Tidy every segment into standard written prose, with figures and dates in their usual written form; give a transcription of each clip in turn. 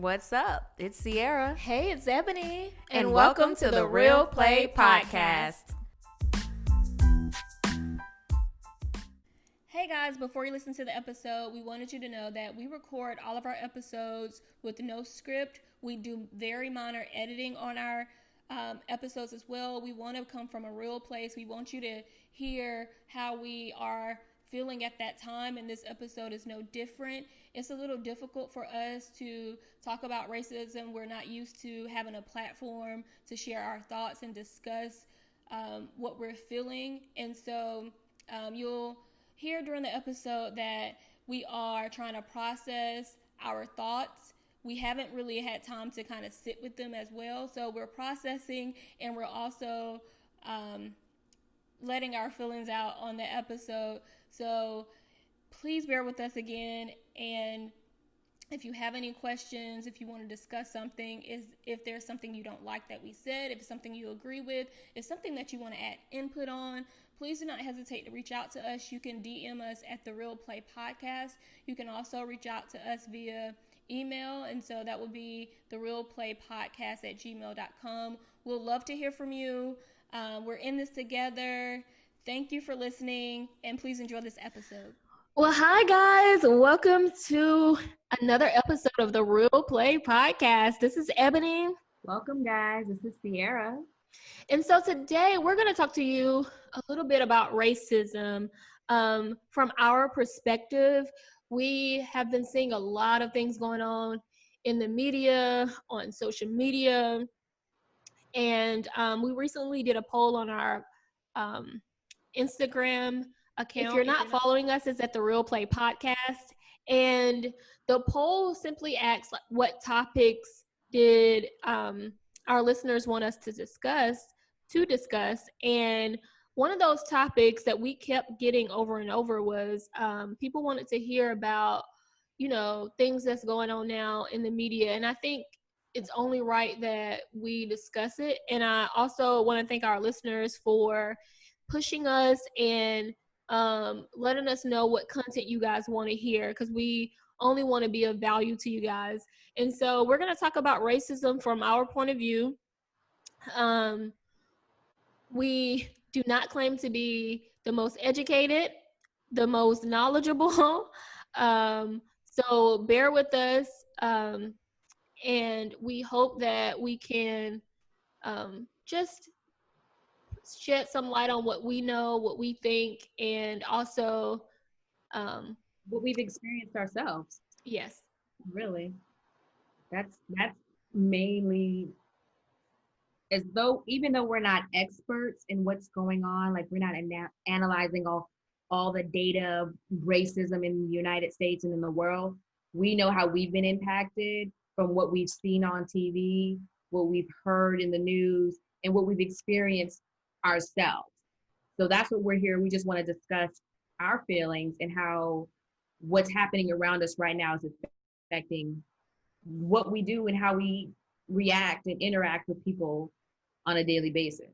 What's up? It's Sierra. Hey, it's Ebony. And welcome to the Real Play Podcast. Hey guys, before you listen to the episode, we wanted you to know that we record all of our episodes with no script. We do very minor editing on our episodes as well. We want to come from a real place. We want you to hear how we are feeling at that time, and this episode is no different. It's a little difficult for us to talk about racism. We're not used to having a platform to share our thoughts and discuss what we're feeling, and so you'll hear during the episode that we are trying to process our thoughts. We haven't really had time to kind of sit with them as well, so we're processing, and we're also letting our feelings out on the episode. So please bear with us again, and if you have any questions, if you want to discuss something, if there's something you don't like that we said, if it's something you agree with, if something that you want to add input on, please do not hesitate to reach out to us. You can DM us at The Real Play Podcast. You can also reach out to us via email, and so that would be therealplaypodcast@gmail.com. We'll love to hear from you. We're in this together. Thank you for listening, and please enjoy this episode. Well, hi guys. Welcome to another episode of the Real Play Podcast. This is Ebony. Welcome, guys. This is Sierra. And so today we're going to talk to you a little bit about racism. From our perspective, we have been seeing a lot of things going on in the media, on social media. And we recently did a poll on our Instagram account. If you're not following us, it's at The Real Play Podcast. And the poll simply asks, like, what topics did our listeners want us to discuss. And one of those topics that we kept getting over and over was people wanted to hear about, things that's going on now in the media. And I think it's only right that we discuss it. And I also want to thank our listeners for pushing us and letting us know what content you guys want to hear, because we only want to be of value to you guys. And so we're going to talk about racism from our point of view. We do not claim to be the most educated, the most knowledgeable. So bear with us. And we hope that we can just shed some light on what we know, what we think, and also What we've experienced ourselves. Yes. Really. That's mainly, as though, even though we're not experts in what's going on, like we're not analyzing all the data of racism in the United States and in the world, we know how we've been impacted from what we've seen on TV, what we've heard in the news, and what we've experienced ourselves. So that's what we're here. We just want to discuss our feelings and how what's happening around us right now is affecting what we do and how we react and interact with people on a daily basis.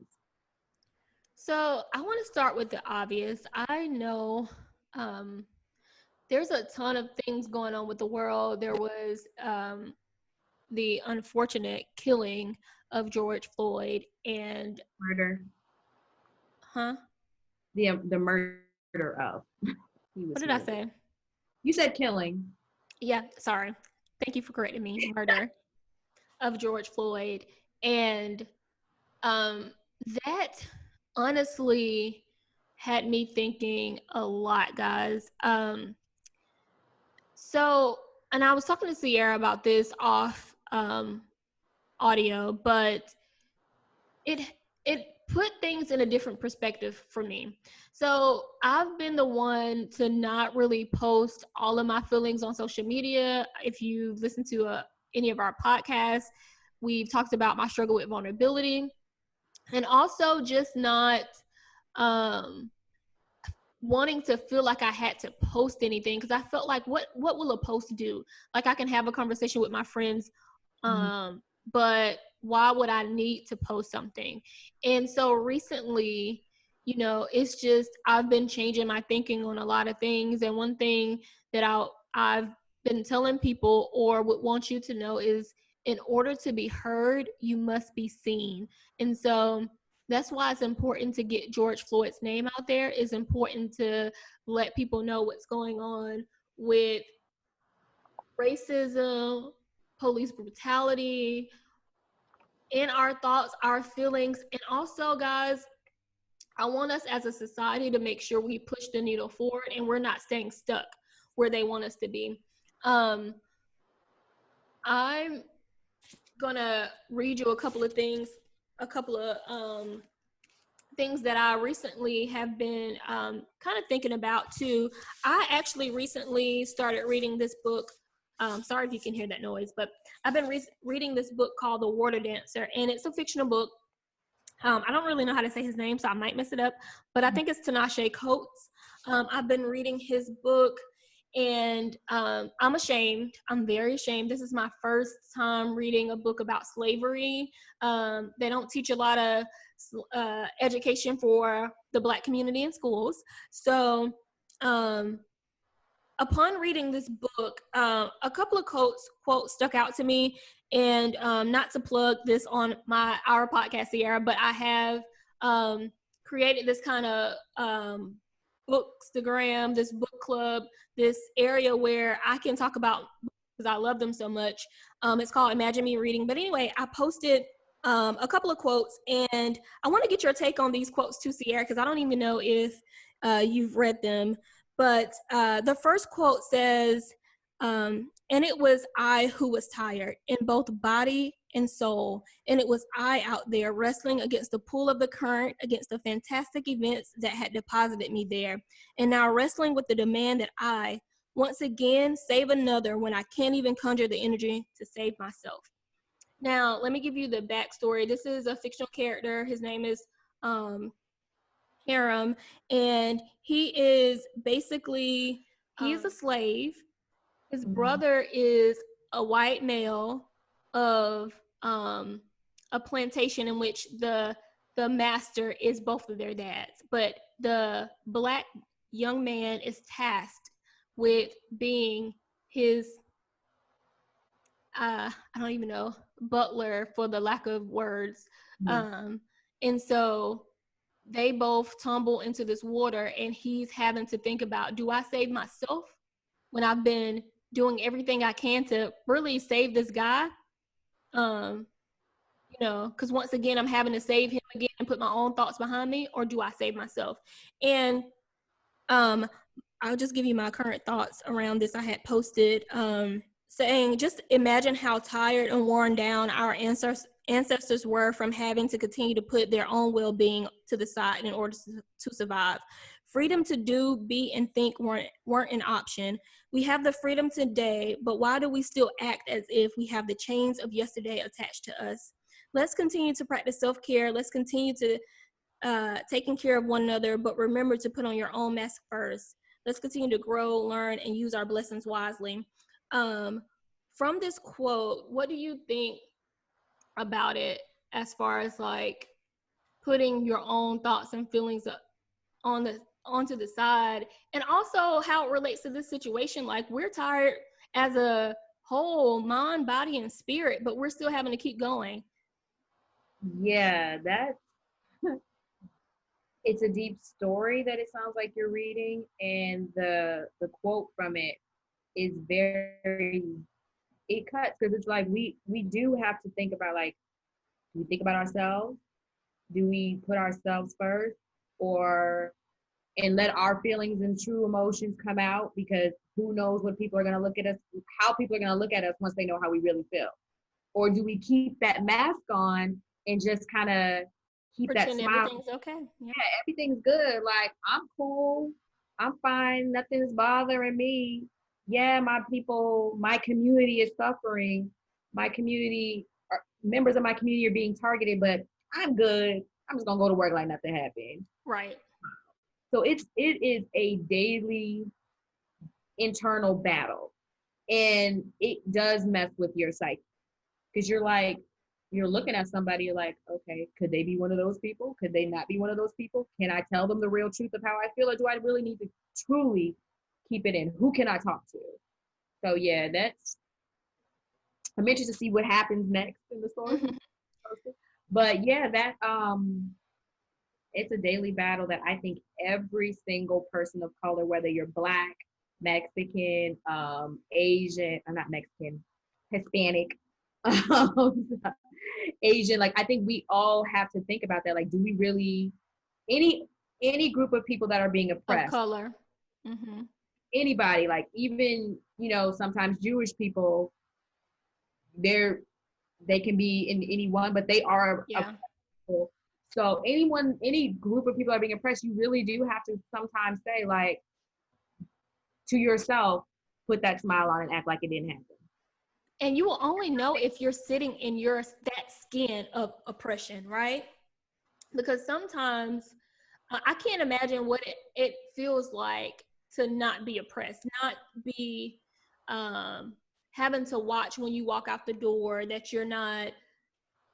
So I want to start with the obvious. I know there's a ton of things going on with the world. There was the unfortunate killing of George Floyd and Murder. Huh? The murder of. What did I say? You said killing. Yeah, sorry. Thank you for correcting me. Murder of George Floyd. And that honestly had me thinking a lot, guys. So, and I was talking to Sierra about this off audio, but it put things in a different perspective for me. So I've been the one to not really post all of my feelings on social media. If you've listened to any of our podcasts, we've talked about my struggle with vulnerability, and also just not wanting to feel like I had to post anything, because I felt like what will a post do? Like, I can have a conversation with my friends, but why would I need to post something? And so recently, it's just, I've been changing my thinking on a lot of things. And one thing that I've been telling people or would want you to know is, in order to be heard, you must be seen. And so that's why it's important to get George Floyd's name out there. It's important to let people know what's going on with racism, police brutality, in our thoughts, our feelings. And also, guys, I want us as a society to make sure we push the needle forward and we're not staying stuck where they want us to be. I'm gonna read you a couple of things that I recently have been kind of thinking about too. I actually recently started reading this book. Sorry if you can hear that noise, but I've been reading this book called The Water Dancer, and it's a fictional book. I don't really know how to say his name, so I might mess it up, but I think it's Tinashe Coates. I've been reading his book, and I'm ashamed. I'm very ashamed. This is my first time reading a book about slavery. They don't teach a lot of education for the Black community in schools. So upon reading this book, a couple of quotes stuck out to me. And not to plug this on our podcast, Sierra, but I have created this kind of bookstagram, this book club, this area where I can talk about books because I love them so much. It's called Imagine Me Reading. But anyway, I posted a couple of quotes, and I want to get your take on these quotes too, Sierra, because I don't even know if you've read them. But the first quote says, and it was I who was tired in both body and soul. And it was I out there wrestling against the pull of the current, against the fantastic events that had deposited me there. And now wrestling with the demand that I, once again, save another when I can't even conjure the energy to save myself. Now, let me give you the backstory. This is a fictional character. His name is Hiram, and he is basically, he is a slave. His brother is a white male of a plantation in which the master is both of their dads. But the Black young man is tasked with being his, I don't even know, butler, for the lack of words. And so they both tumble into this water, and he's having to think about, do I save myself when I've been doing everything I can to really save this guy? Because once again, I'm having to save him again and put my own thoughts behind me, or do I save myself? And I'll just give you my current thoughts around this. I had posted saying, just imagine how tired and worn down our ancestors were from having to continue to put their own well-being to the side in order to survive. Freedom to do, be, and think weren't an option. We have the freedom today, but why do we still act as if we have the chains of yesterday attached to us? Let's continue to practice self-care. Let's continue to taking care of one another, but remember to put on your own mask first. Let's continue to grow, learn, and use our blessings wisely. From this quote, what do you think about it as far as like putting your own thoughts and feelings onto the side, and also how it relates to this situation? Like, we're tired as a whole, mind, body, and spirit, but we're still having to keep going. Yeah, it's a deep story that it sounds like you're reading, and the quote from it is it cuts, because it's like we do have to think about, like, do we think about ourselves? Do we put ourselves first, and let our feelings and true emotions come out? Because who knows what people are going to look at us, how people are going to look at us once they know how we really feel. Or do we keep that mask on and just kind of keep Pretend that smile? everything's okay. Yeah, everything's good. Like, I'm cool. I'm fine. Nothing's bothering me. Yeah, my people, my community is suffering. My community, members of my community are being targeted, but I'm good. I'm just gonna go to work like nothing happened. Right. So it is a daily internal battle, and it does mess with your psyche, because you're looking at somebody, you're like, okay, could they be one of those people? Could they not be one of those people? Can I tell them the real truth of how I feel, or do I really need to truly keep it in? Who can I talk to? So yeah, I'm interested to see what happens next in the story. But yeah, it's a daily battle that I think every single person of color, whether you're Black, Mexican, Asian, I'm not Mexican, Hispanic, um, Asian, like I think we all have to think about that. Like, do we really any any group of people that are being Of oppressed, color. Mm-hmm. anybody, like even sometimes Jewish people, they can be in anyone, but they are Yeah. oppressed. So any group of people that are being oppressed, you really do have to sometimes say, like, to yourself, put that smile on and act like it didn't happen. And you will only know if you're sitting in that skin of oppression, right? Because sometimes I can't imagine what it feels like to not be oppressed, not be having to watch when you walk out the door that you're not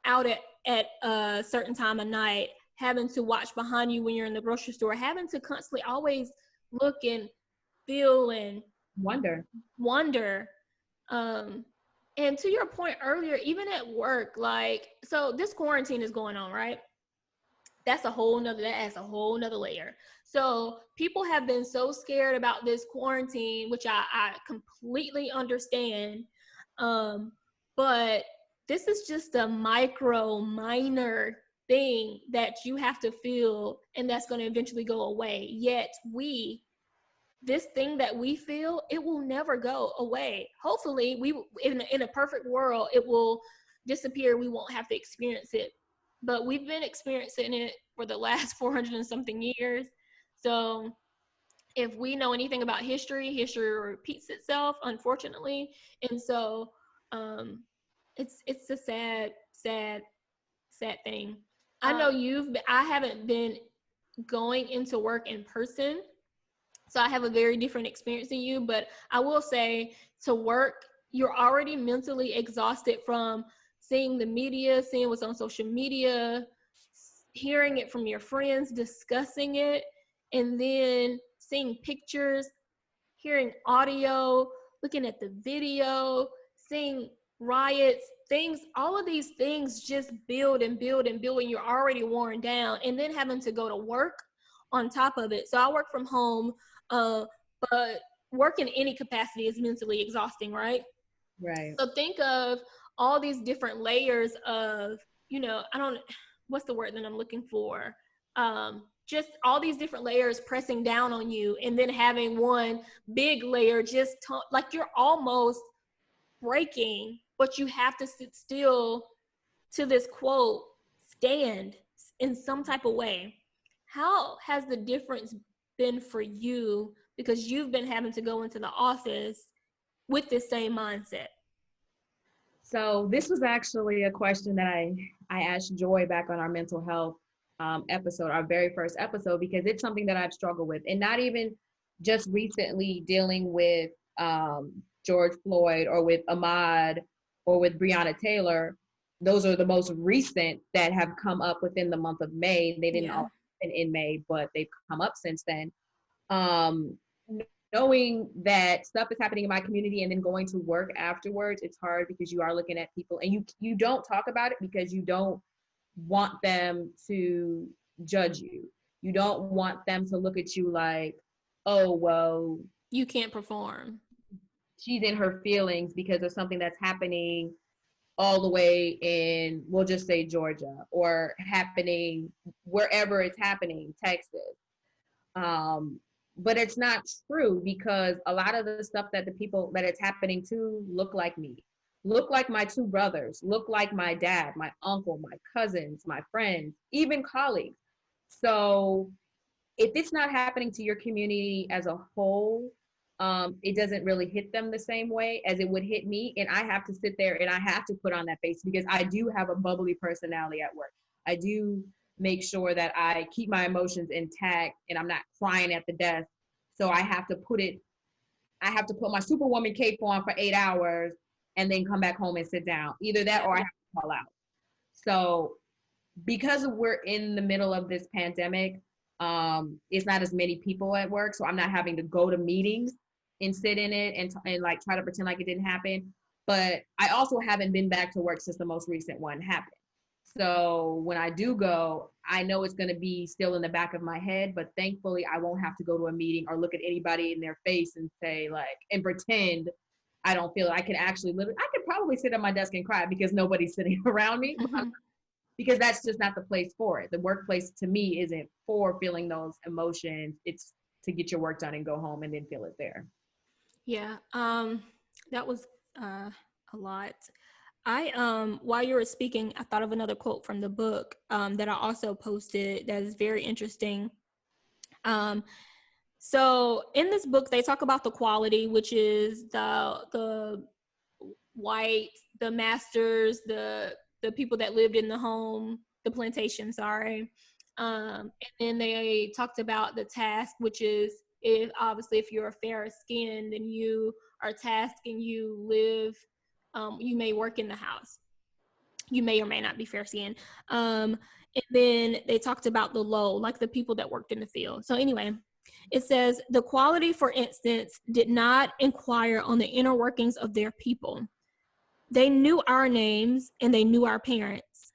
out at a certain time of night, having to watch behind you when you're in the grocery store, having to constantly always look and feel and wonder. And to your point earlier, even at work, like, so this quarantine is going on, right? That adds a whole nother layer. So people have been so scared about this quarantine, which I completely understand. But this is just a minor thing that you have to feel, and that's going to eventually go away. Yet this thing that we feel, it will never go away. Hopefully, in a perfect world, it will disappear. We won't have to experience it. But we've been experiencing it for the last 400 and something years. So if we know anything about history repeats itself, unfortunately. And so it's a sad thing. I know I haven't been going into work in person, so I have a very different experience than you, but I will say, to work, you're already mentally exhausted from seeing the media, seeing what's on social media, hearing it from your friends, discussing it, and then seeing pictures, hearing audio, looking at the video, seeing riots, things, all of these things just build and build and build, and you're already worn down, and then having to go to work on top of it. So I work from home, but work in any capacity is mentally exhausting, right? Right. So think of all these different layers of, what's the word that I'm looking for? Just all these different layers pressing down on you, and then having one big layer like you're almost breaking, but you have to sit still to this quote, stand in some type of way. How has the difference been for you, because you've been having to go into the office with this same mindset? So this was actually a question that I asked Joy back on our mental health episode, our very first episode, because it's something that I've struggled with, and not even just recently dealing with George Floyd or with Ahmaud or with Breonna Taylor. Those are the most recent that have come up within the month of May. They didn't all happen in May, but they've come up since then. Knowing that stuff is happening in my community and then going to work afterwards, it's hard because you are looking at people, and you don't talk about it because you don't want them to judge you. You don't want them to look at you like, oh, well, you can't perform. She's in her feelings because of something that's happening all the way in, we'll just say Georgia, or happening wherever it's happening, Texas. But it's not true, because a lot of the stuff that the people that it's happening to look like me, look like my two brothers, look like my dad, my uncle, my cousins, my friends, even colleagues. So if it's not happening to your community as a whole, it doesn't really hit them the same way as it would hit me. And I have to sit there and I have to put on that face, because I do have a bubbly personality at work. I do make sure that I keep my emotions intact and I'm not crying at the desk. So I have to put my Superwoman cape on for 8 hours and then come back home and sit down. Either that or I have to call out. So because we're in the middle of this pandemic, it's not as many people at work. So I'm not having to go to meetings. and sit in it and like try to pretend like it didn't happen. But I also haven't been back to work since the most recent one happened. So when I do go, I know it's going to be still in the back of my head, but thankfully I won't have to go to a meeting or look at anybody in their face and say like, and pretend I don't feel it. I can actually live it. I could probably sit at my desk and cry because nobody's sitting around me, because that's just not the place for it. The workplace to me isn't for feeling those emotions. It's to get your work done and go home and then feel it there. Yeah. That was a lot. While you were speaking, I thought of another quote from the book that I also posted that is very interesting. So in this book, they talk about the quality, which is the white, the masters, the people that lived in the home, the plantation, sorry. And then they talked about the task, which is if you're a fairer skin, then you are tasked and you live, you may work in the house. You may or may not be fair skinned. And then they talked about the low, like the people that worked in the field. So anyway, it says the quality, for instance, did not inquire on the inner workings of their people. They knew our names and they knew our parents,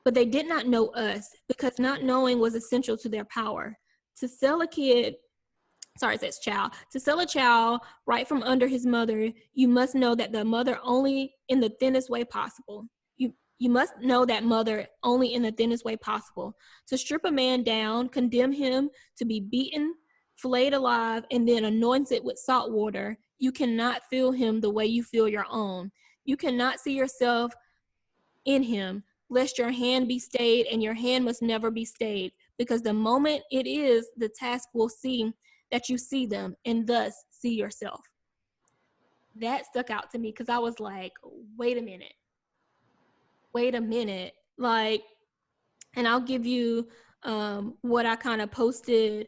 but they did not know us because not knowing was essential to their power. To sell a child right from under his mother, you must know that the mother only in the thinnest way possible. You must know that mother only in the thinnest way possible. To strip a man down, condemn him to be beaten, flayed alive, and then anointed with salt water, you cannot feel him the way you feel your own. You cannot see yourself in him, lest your hand be stayed, and your hand must never be stayed, because the moment it is, the task will see that you see them, and thus see yourself. That stuck out to me because I was like, wait a minute. Like, and I'll give you what I kind of posted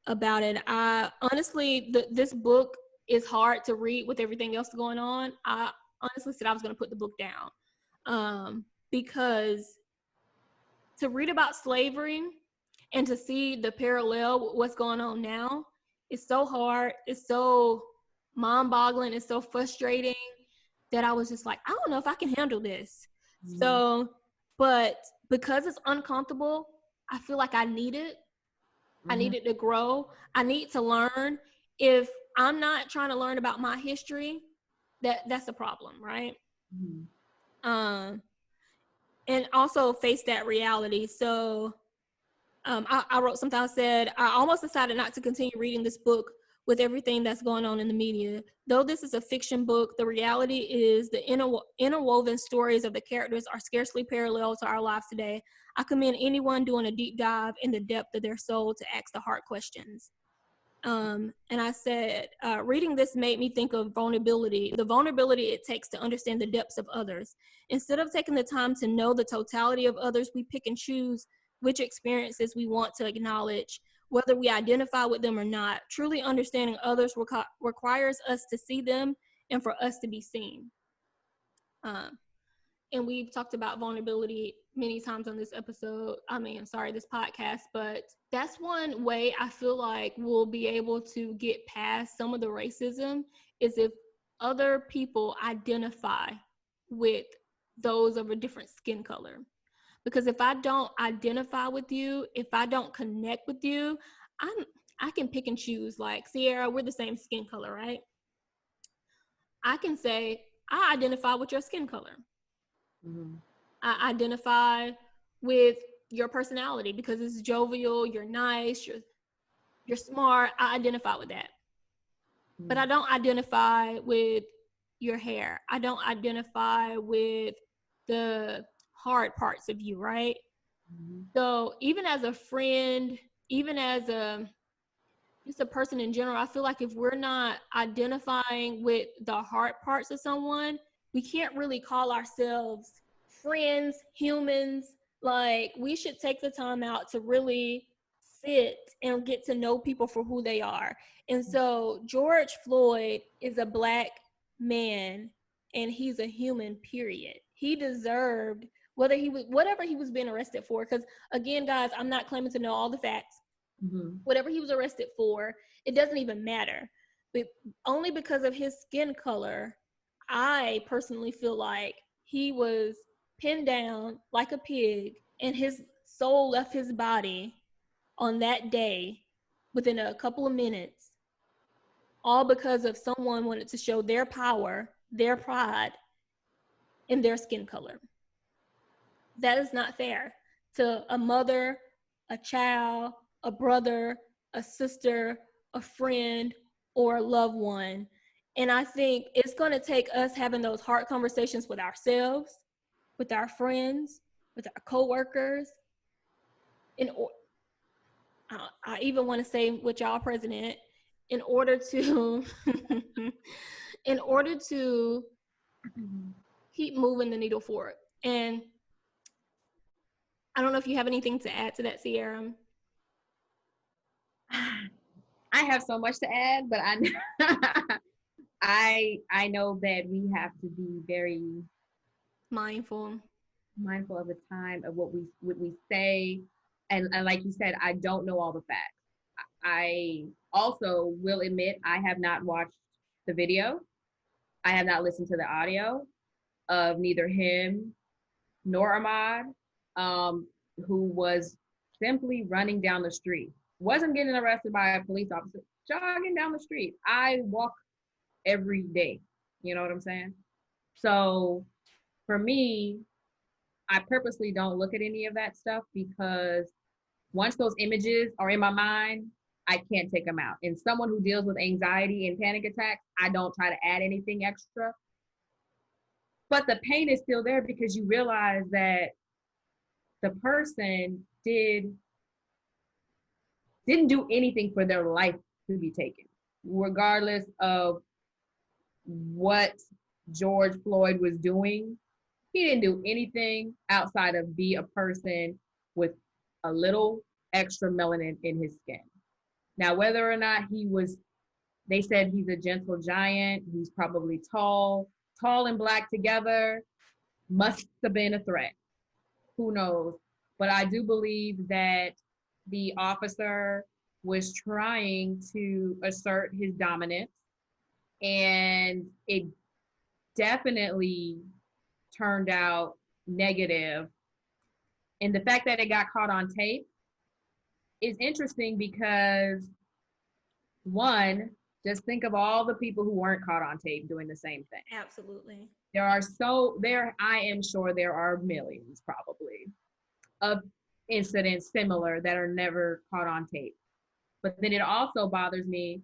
about it. I honestly, this book is hard to read with everything else going on. I honestly said I was going to put the book down because to read about slavery and to see the parallel with what's going on now is so hard. It's so mind-boggling. It's so frustrating that I was just like, I don't know if I can handle this. Mm-hmm. So, but because it's uncomfortable, I feel like I need it. Mm-hmm. I need it to grow. I need to learn. If I'm not trying to learn about my history, that's a problem, right? Mm-hmm. And also face that reality. So I wrote something. I said, I almost decided not to continue reading this book with everything that's going on in the media. Though this is a fiction book, the reality is the interwoven stories of the characters are scarcely parallel to our lives today. I commend anyone doing a deep dive in the depth of their soul to ask the hard questions. And I said, reading this made me think of vulnerability, the vulnerability it takes to understand the depths of others. Instead of taking the time to know the totality of others, we pick and choose which experiences we want to acknowledge, whether we identify with them or not. Truly understanding others requires us to see them and for us to be seen. And we've talked about vulnerability many times on this this podcast, but that's one way I feel like we'll be able to get past some of the racism is if other people identify with those of a different skin color. Because if I don't identify with you, if I don't connect with you, I can pick and choose. Like, Sierra, we're the same skin color, right? I can say, I identify with your skin color. Mm-hmm. I identify with your personality because it's jovial, you're nice, you're smart. I identify with that. Mm-hmm. But I don't identify with your hair. I don't identify with the hard parts of you, right? Mm-hmm. So even as a friend, even as just a person in general, I feel like if we're not identifying with the hard parts of someone, we can't really call ourselves friends, humans. Like, we should take the time out to really sit and get to know people for who they are. And so George Floyd is a Black man and he's a human, period. He deserved whatever he was being arrested for. Because again, guys, I'm not claiming to know all the facts. Mm-hmm. Whatever he was arrested for, it doesn't even matter. but only because of his skin color, I personally feel like he was pinned down like a pig and his soul left his body on that day within a couple of minutes, all because of someone wanted to show their power, their pride in their skin color. That is not fair to a mother, a child, a brother, a sister, a friend, or a loved one. And I think it's going to take us having those hard conversations with ourselves, with our friends, with our coworkers. I even want to say with y'all, President, in order to, in order to keep moving the needle forward. And I don't know if you have anything to add to that, Sierra. I have so much to add, but I know that we have to be very mindful of the time of what we say, and like you said, I don't know all the facts. I also will admit I have not watched the video. I have not listened to the audio of neither him nor Ahmad, who was simply running down the street. Wasn't getting arrested by a police officer, jogging down the street. I walk every day. You know what I'm saying? So for me, I purposely don't look at any of that stuff because once those images are in my mind, I can't take them out. And someone who deals with anxiety and panic attacks, I don't try to add anything extra. But the pain is still there because you realize that the person didn't do anything for their life to be taken, regardless of what George Floyd was doing. He didn't do anything outside of be a person with a little extra melanin in his skin. Now, whether or not they said he's a gentle giant, he's probably tall and black together, must have been a threat. Who knows? But I do believe that the officer was trying to assert his dominance, and it definitely turned out negative. And the fact that it got caught on tape is interesting because, one, just think of all the people who weren't caught on tape doing the same thing. Absolutely. I am sure there are millions probably of incidents similar that are never caught on tape. But then it also bothers me.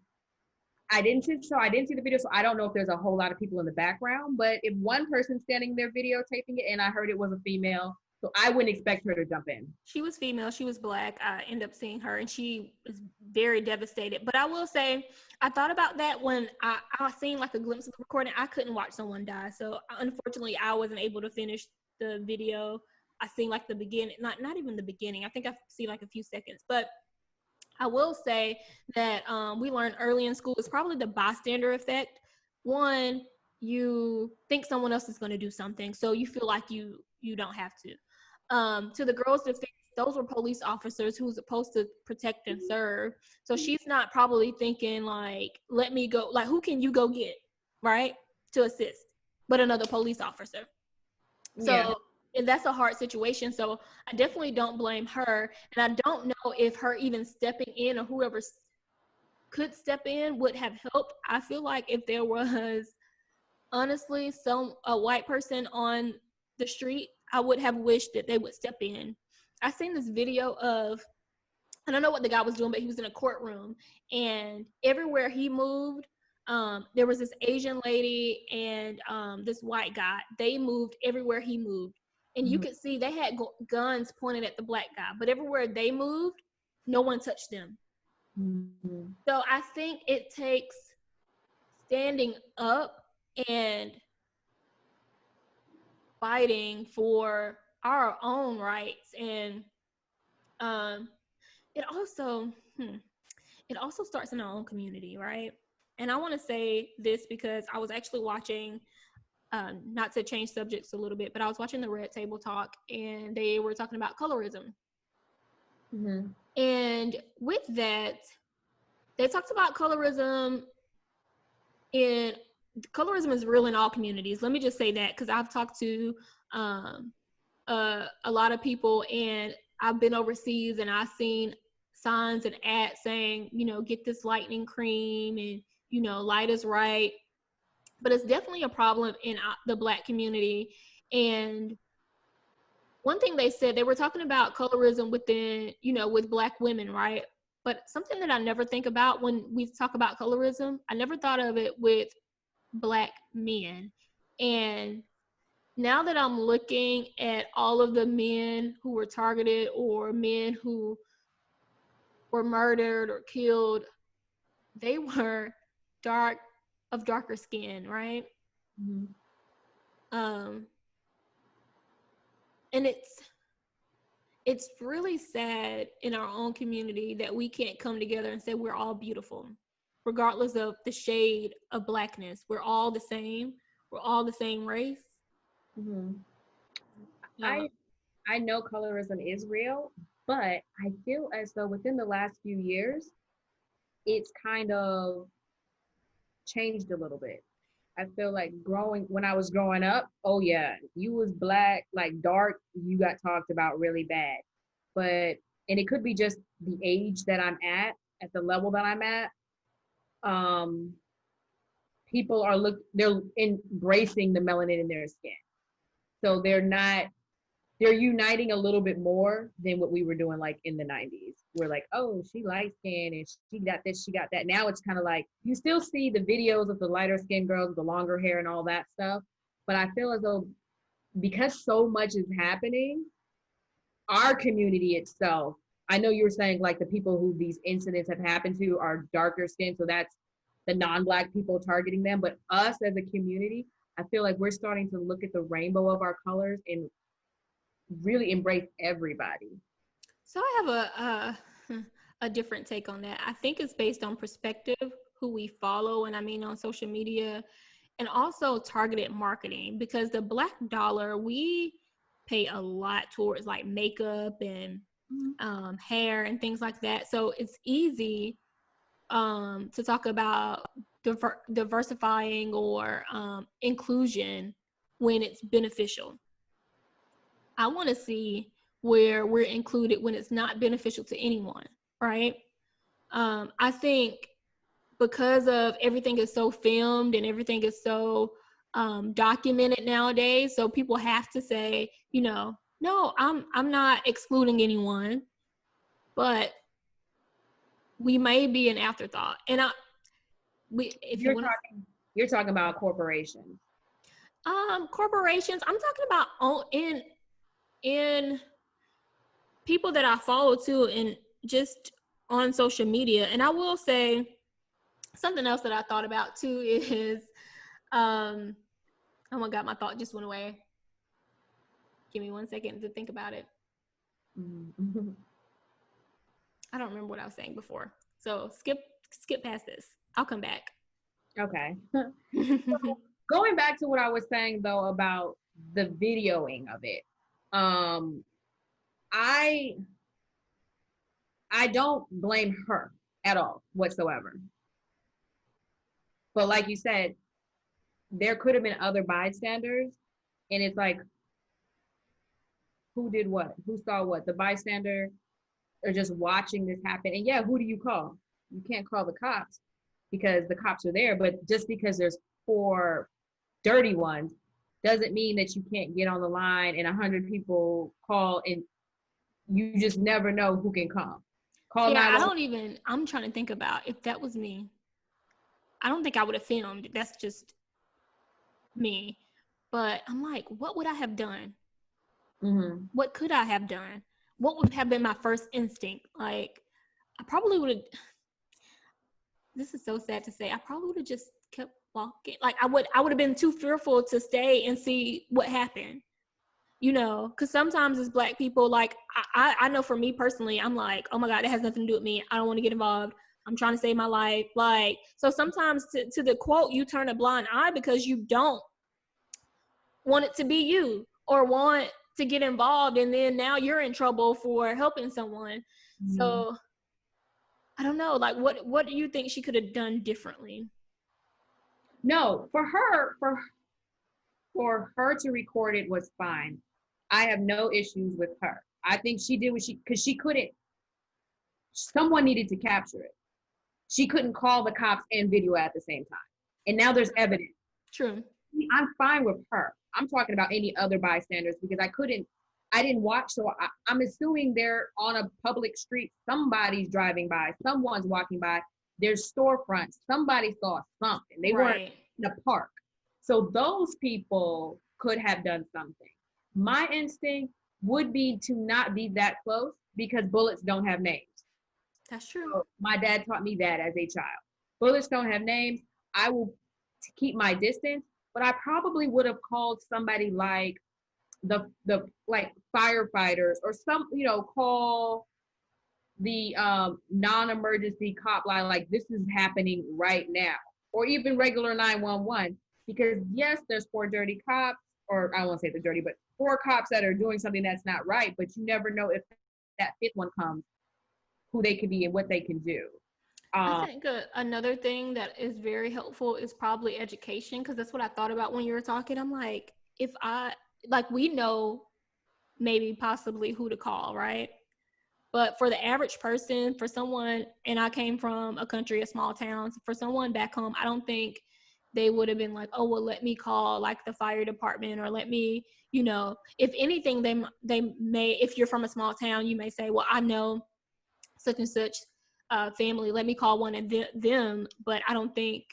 I didn't see the video, so I don't know if there's a whole lot of people in the background, but if one person's standing there videotaping it and I heard it was a female, so I wouldn't expect her to jump in. She was female. She was black. I ended up seeing her and she was very devastated. But I will say, I thought about that when I seen like a glimpse of the recording. I couldn't watch someone die. So unfortunately, I wasn't able to finish the video. I seen like the beginning, not even the beginning. I think I see like a few seconds. But I will say that we learned early in school, it's probably the bystander effect. One, you think someone else is going to do something, so you feel like you don't have to. To the girl's defense, those were police officers who were supposed to protect and serve. So she's not probably thinking like, let me go, like who can you go get, right, to assist, but another police officer. So yeah. And that's a hard situation. So I definitely don't blame her. And I don't know if her even stepping in or whoever could step in would have helped. I feel like if there was honestly a white person on the street, I would have wished that they would step in. I seen this video of, I don't know what the guy was doing, but he was in a courtroom and everywhere he moved, there was this Asian lady and this white guy. They moved everywhere he moved. And you could see they had guns pointed at the black guy, but everywhere they moved, no one touched them. Mm-hmm. So I think it takes standing up and fighting for our own rights. And it also starts in our own community, right? And I want to say this because I was actually watching, not to change subjects a little bit, but I was watching the Red Table Talk and they were talking about colorism. Mm-hmm. And with that, they talked about colorism and colorism is real in all communities. Let me just say that, because I've talked to a lot of people, and I've been overseas, and I've seen signs and ads saying, get this lightening cream, and light is right. But it's definitely a problem in the Black community. And one thing they said, they were talking about colorism within, with Black women, right? But something that I never think about when we talk about colorism, I never thought of it with Black men. And now that I'm looking at all of the men who were targeted, or men who were murdered or killed, they were darker skin, right? Mm-hmm. And it's really sad in our own community that we can't come together and say we're all beautiful, regardless of the shade of Blackness. We're all the same. We're all the same race. Mm-hmm. I know colorism is real, but I feel as though within the last few years, it's kind of changed a little bit. I feel like when I was growing up, oh yeah, you was Black, like dark, you got talked about really bad. But, and it could be just the age that I'm at the level that I'm at. People they're embracing the melanin in their skin. So they're uniting a little bit more than what we were doing like in the 90s. We're like, oh, she light skinned and she got this, she got that. Now it's kind of like, you still see the videos of the lighter skinned girls with the longer hair and all that stuff. But I feel as though because so much is happening, our community itself, I know you were saying like the people who these incidents have happened to are darker skinned. So that's the non-Black people targeting them. But us as a community, I feel like we're starting to look at the rainbow of our colors and really embrace everybody. So I have a different take on that. I think it's based on perspective, who we follow, and I mean on social media, and also targeted marketing, because the Black dollar, we pay a lot towards like makeup and hair and things like that. So it's easy to talk about diversifying or inclusion when it's beneficial. I want to see where we're included when it's not beneficial to anyone, right? I think because of everything is so filmed and everything is so documented nowadays, so people have to say, no, I'm not excluding anyone, but we may be an afterthought. And you're talking about corporations. Corporations. I'm talking about in people that I follow too, and just on social media. And I will say something else that I thought about too is, oh my God, my thought just went away. Give me 1 second to think about it. Mm-hmm. I don't remember what I was saying before. So skip past this. I'll come back. Okay. So, going back to what I was saying though about the videoing of it, I don't blame her at all whatsoever. But like you said, there could have been other bystanders, and it's like, who did what? Who saw what? The bystander are just watching this happen. And yeah, who do you call? You can't call the cops because the cops are there, but just because there's 4 dirty ones doesn't mean that you can't get on the line and 100 people call, and you just never know who can come. I'm trying to think about if that was me. I don't think I would have filmed. That's just me. But I'm like, what would I have done? Mm-hmm. What could I have done? What would have been my first instinct? Like, I probably would have, this is so sad to say, I probably would have just kept walking. Like, I would have been too fearful to stay and see what happened. Because sometimes as Black people, like, I know for me personally, I'm like, oh my God, that has nothing to do with me. I don't want to get involved. I'm trying to save my life. Like, so sometimes to the quote, you turn a blind eye because you don't want it to be you or want to get involved. And then now you're in trouble for helping someone. Mm-hmm. So I don't know. Like, what do you think she could have done differently? No, for her to record it was fine. I have no issues with her. I think she did what because she couldn't, someone needed to capture it. She couldn't call the cops and video at the same time. And now there's evidence. True. I'm fine with her. I'm talking about any other bystanders because I didn't watch. So I'm assuming they're on a public street. Somebody's driving by, someone's walking by. There's storefronts. Somebody saw something. They weren't in a park. So those people could have done something. My instinct would be to not be that close because bullets don't have names. That's true. So my dad taught me that as a child. Bullets don't have names. I will keep my distance, but I probably would have called somebody like the like firefighters or some, call the non-emergency cop line, like this is happening right now, or even regular 911, because yes, there's 4 dirty cops, or I won't say they're dirty, but 4 cops that are doing something that's not right, but you never know if that 5th one comes, who they could be and what they can do. I think another thing that is very helpful is probably education, because that's what I thought about when you were talking. I'm like, we know maybe possibly who to call, right? But for the average person, for someone, and I came from a country, a small town, so for someone back home, I don't think they would have been like, oh, well, let me call like the fire department, or let me, if anything, they may, if you're from a small town, you may say, well, I know such and such family, let me call one of them, but I don't think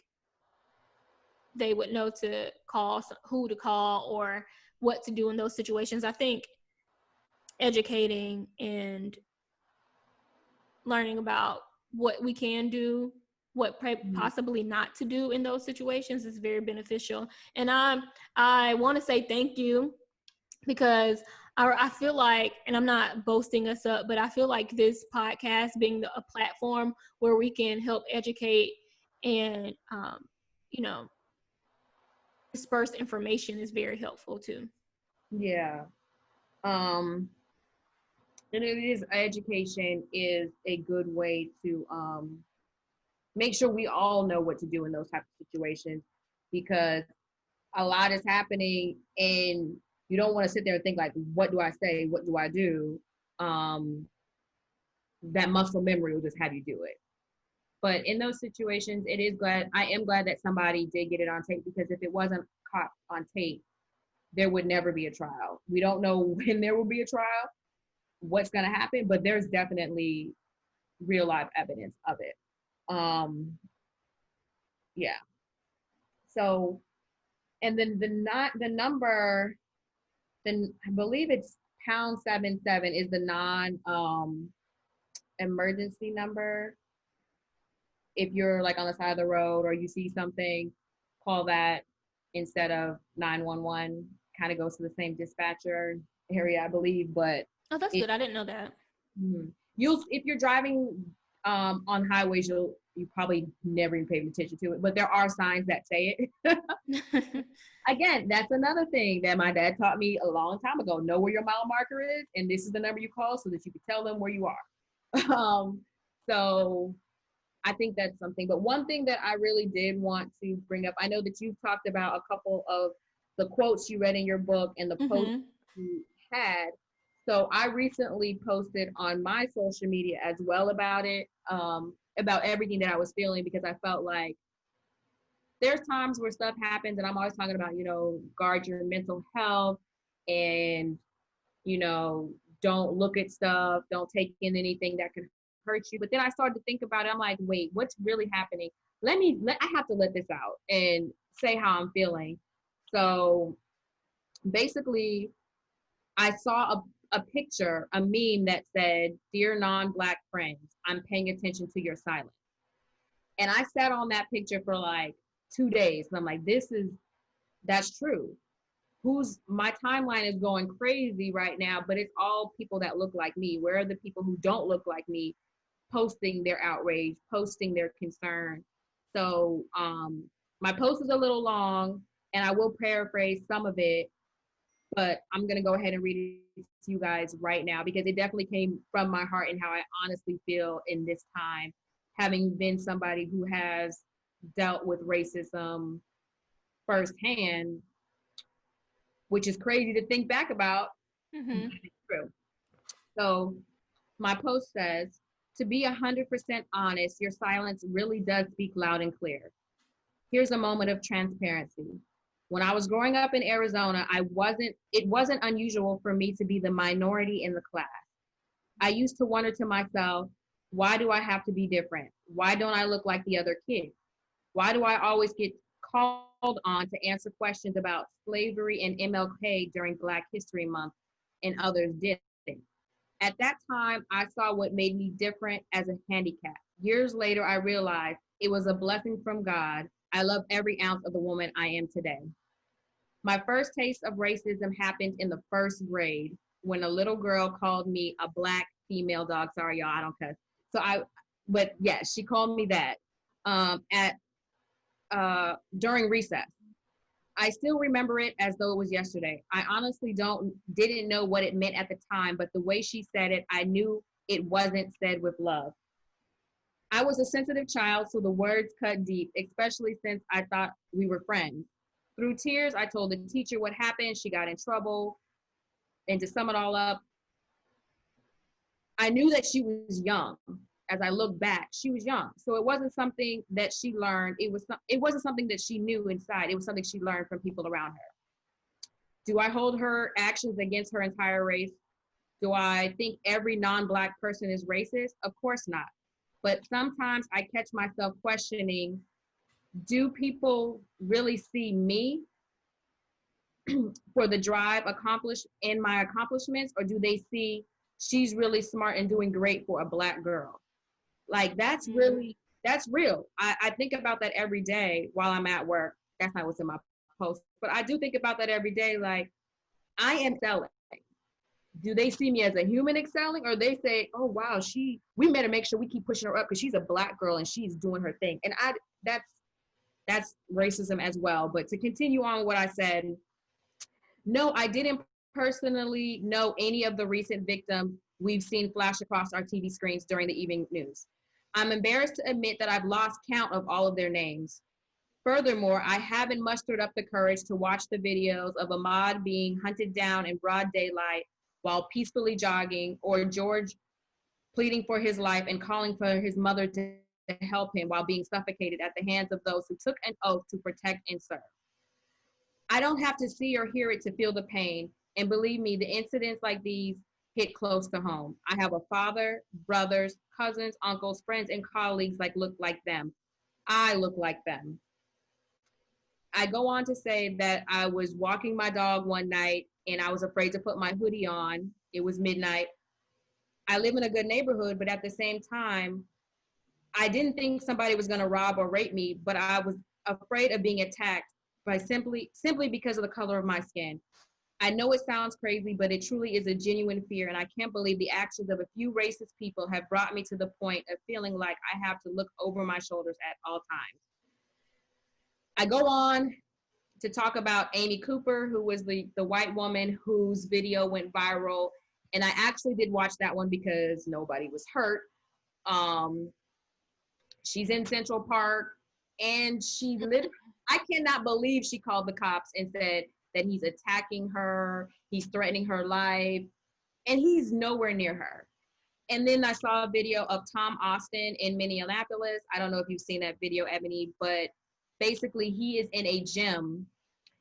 they would know who to call or what to do in those situations. I think educating and learning about what we can do, what possibly not to do in those situations is very beneficial. And I want to say thank you, because I feel like, and I'm not boasting us up, but I feel like this podcast being a platform where we can help educate and, disperse information is very helpful too. Yeah. And education is a good way to make sure we all know what to do in those types of situations, because a lot is happening and you don't want to sit there and think like, what do I say? What do I do? That muscle memory will just have you do it. But in those situations, I am glad that somebody did get it on tape, because if it wasn't caught on tape, there would never be a trial. We don't know when there will be a trial, what's going to happen, but there's definitely real life evidence of it. Yeah. So, and then the number, then I believe it's #77 is the emergency number. If you're like on the side of the road or you see something, call that instead of 911. Kind of goes to the same dispatcher area, I believe, but oh, that's good. I didn't know that. If you're driving on highways, you probably never even paid attention to it, but there are signs that say it. Again, that's another thing that my dad taught me a long time ago. Know where your mile marker is, and this is the number you call so that you can tell them where you are. So I think that's something. But one thing that I really did want to bring up, I know that you've talked about a couple of the quotes you read in your book and the posts you had. So I recently posted on my social media as well about it, about everything that I was feeling, because I felt like there's times where stuff happens, and I'm always talking about, guard your mental health and, don't look at stuff, don't take in anything that can hurt you. But then I started to think about it. I'm like, wait, what's really happening? I have to let this out and say how I'm feeling. So basically, I saw a picture, a meme that said, "Dear non-Black friends, I'm paying attention to your silence." And I sat on that picture for like 2 days. And I'm like, that's true. My timeline is going crazy right now, but it's all people that look like me. Where are the people who don't look like me posting their outrage, posting their concern? So my post is a little long, and I will paraphrase some of it, but I'm going to go ahead and read it to you guys right now, because it definitely came from my heart and how I honestly feel in this time, having been somebody who has dealt with racism firsthand, which is crazy to think back about. Mm-hmm. It's true. So my post says, to be 100% honest, your silence really does speak loud and clear. Here's a moment of transparency. When I was growing up in Arizona, it wasn't unusual for me to be the minority in the class. I used to wonder to myself, why do I have to be different? Why don't I look like the other kids? Why do I always get called on to answer questions about slavery and MLK during Black History Month and others didn't? At that time, I saw what made me different as a handicap. Years later, I realized it was a blessing from God. I love every ounce of the woman I am today. My first taste of racism happened in the first grade when a little girl called me a Black female dog. Sorry, y'all, I don't cuss. But yeah, she called me that during recess. I still remember it as though it was yesterday. I honestly didn't know what it meant at the time, but the way she said it, I knew it wasn't said with love. I was a sensitive child, so the words cut deep, especially since I thought we were friends. Through tears, I told the teacher what happened. She got in trouble. And to sum it all up, I knew that she was young. As I look back, she was young. So it wasn't something that she learned. It wasn't something that she knew inside. It was something she learned from people around her. Do I hold her actions against her entire race? Do I think every non-Black person is racist? Of course not. But sometimes I catch myself questioning, do people really see me for the drive accomplished in my accomplishments, or do they see she's really smart and doing great for a Black girl? Like, that's real. I think about that every day while I'm at work. That's not what's in my post, but I do think about that every day. Like, I am excelling. Do they see me as a human excelling, or they say, oh, wow, we better make sure we keep pushing her up because she's a Black girl and she's doing her thing. And that's racism as well. But to continue on what I said, no, I didn't personally know any of the recent victims we've seen flash across our TV screens during the evening news. I'm embarrassed to admit that I've lost count of all of their names. Furthermore, I haven't mustered up the courage to watch the videos of Ahmaud being hunted down in broad daylight while peacefully jogging, or George pleading for his life and calling for his mother to help him while being suffocated at the hands of those who took an oath to protect and serve. I don't have to see or hear it to feel the pain. And believe me, the incidents like these hit close to home. I have a father, brothers, cousins, uncles, friends, and colleagues look like them. I look like them. I go on to say that I was walking my dog one night and I was afraid to put my hoodie on. It was midnight. I live in a good neighborhood, but at the same time, I didn't think somebody was gonna rob or rape me, but I was afraid of being attacked by simply because of the color of my skin. I know it sounds crazy, but it truly is a genuine fear, and I can't believe the actions of a few racist people have brought me to the point of feeling like I have to look over my shoulders at all times. I go on to talk about Amy Cooper, who was the white woman whose video went viral, and I actually did watch that one because nobody was hurt. She's in Central Park, and I cannot believe she called the cops and said that he's attacking her, he's threatening her life, and he's nowhere near her. And then I saw a video of Tom Austin in Minneapolis. I don't know if you've seen that video, Ebony, but basically he is in a gym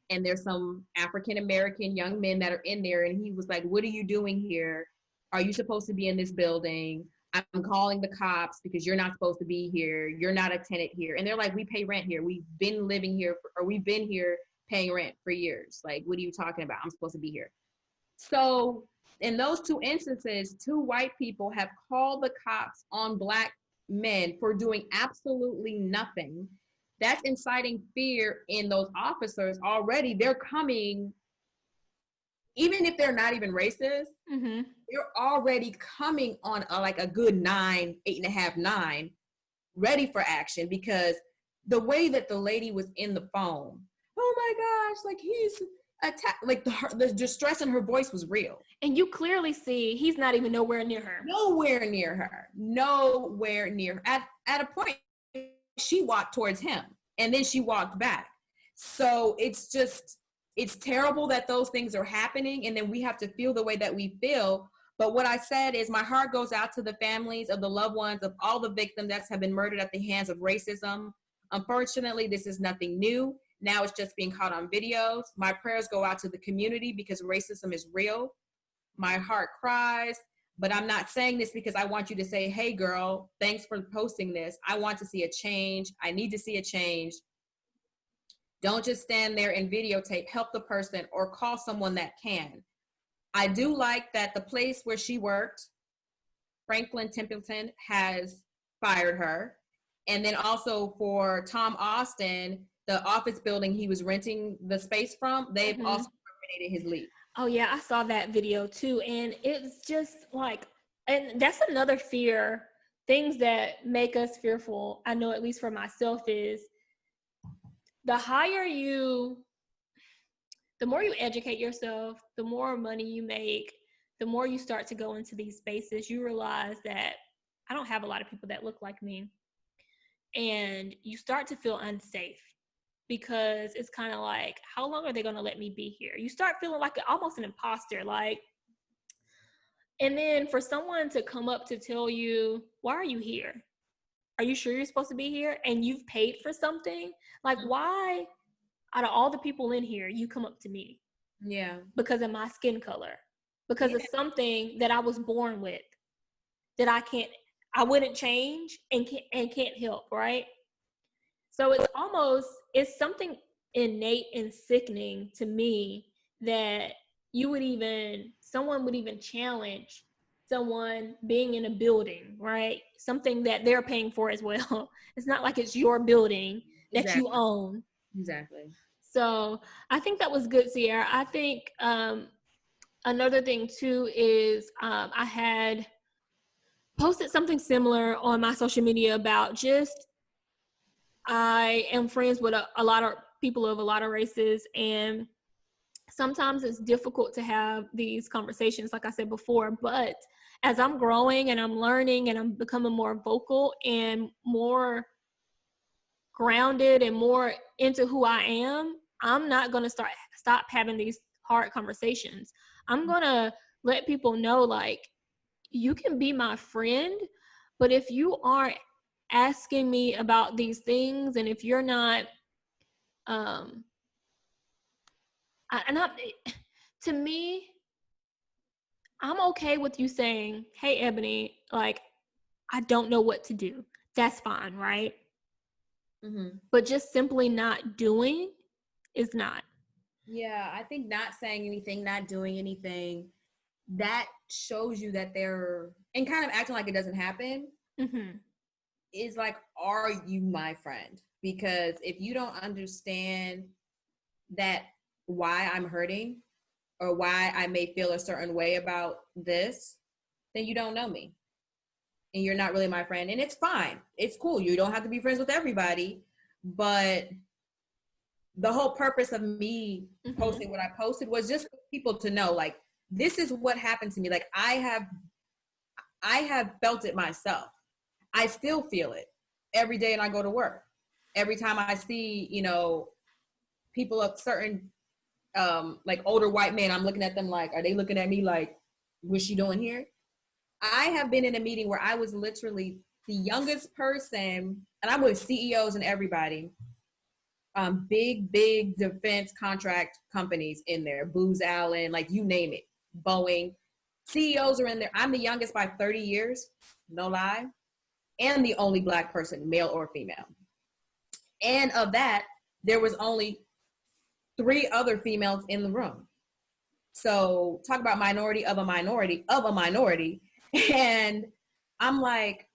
and there's some African-American young men that are in there, and he was like, what are you doing here? Are you supposed to be in this building? I'm calling the cops because you're not supposed to be here. You're not a tenant here. And they're like, we pay rent here. We've been living here, or we've been here paying rent for years. Like, what are you talking about? I'm supposed to be here. So in those two instances, two white people have called the cops on Black men for doing absolutely nothing. That's inciting fear in those officers already. They're coming, even if they're not even racist, they're already coming on a good 9, 8.5, 9, ready for action, because the way that the lady was in the phone, oh my gosh, like he's attacked, like the distress in her voice was real. And you clearly see he's not even nowhere near her. Nowhere near her. Nowhere near her. At a point, she walked towards him and then she walked back. So it's terrible that those things are happening, and then we have to feel the way that we feel. But what I said is my heart goes out to the families of the loved ones of all the victims that have been murdered at the hands of racism. Unfortunately, this is nothing new. Now it's just being caught on videos. My prayers go out to the community because racism is real. My heart cries, but I'm not saying this because I want you to say, hey girl, thanks for posting this. I want to see a change. I need to see a change. Don't just stand there and videotape, help the person or call someone that can. I do like that the place where she worked, Franklin Templeton, has fired her. And then also for Tom Austin, the office building he was renting the space from, they've also terminated his lease. Oh yeah, I saw that video too. And it's just like, and that's another fear, things that make us fearful, I know at least for myself, is the more you educate yourself, the more money you make, the more you start to go into these spaces, you realize that I don't have a lot of people that look like me. And you start to feel unsafe because it's kind of like, how long are they going to let me be here? You start feeling like almost an imposter, like, and then for someone to come up to tell you, why are you here? Are you sure you're supposed to be here? And you've paid for something? Like, why, out of all the people in here, you come up to me? Yeah. Because of my skin color, because of something that I was born with, that I wouldn't change and can't help, right? So it's something innate and sickening to me that someone would even challenge someone being in a building, right? Something that they're paying for as well. It's not like it's your building that you own. Exactly. So I think that was good, Sierra. I think another thing too is I had posted something similar on my social media about just, I am friends with a lot of people of a lot of races, and sometimes it's difficult to have these conversations, like I said before, but as I'm growing and I'm learning and I'm becoming more vocal and more grounded and more into who I am, I'm not going to stop having these hard conversations. I'm going to let people know, like, you can be my friend, but if you aren't asking me about these things, and if you're not, to me, I'm okay with you saying, hey, Ebony, like, I don't know what to do. That's fine, right? Mm-hmm. But just simply not doing is not. Yeah, I think not saying anything, not doing anything, that shows you that and kind of acting like it doesn't happen, is like, are you my friend? Because if you don't understand that why I'm hurting or why I may feel a certain way about this, then you don't know me. And you're not really my friend. And it's fine. It's cool. You don't have to be friends with everybody. But the whole purpose of me posting what I posted was just for people to know, like, this is what happened to me. Like, I have felt it myself. I still feel it every day, and I go to work. Every time I see, people of certain, like older white men, I'm looking at them like, are they looking at me like, what's she doing here? I have been in a meeting where I was literally the youngest person, and I'm with CEOs and everybody, big defense contract companies in there, Booz Allen, like you name it, Boeing. CEOs are in there. I'm the youngest by 30 years, no lie, and the only Black person, male or female. And of that, there was only 3 other females in the room. So talk about minority of a minority of a minority. And I'm like,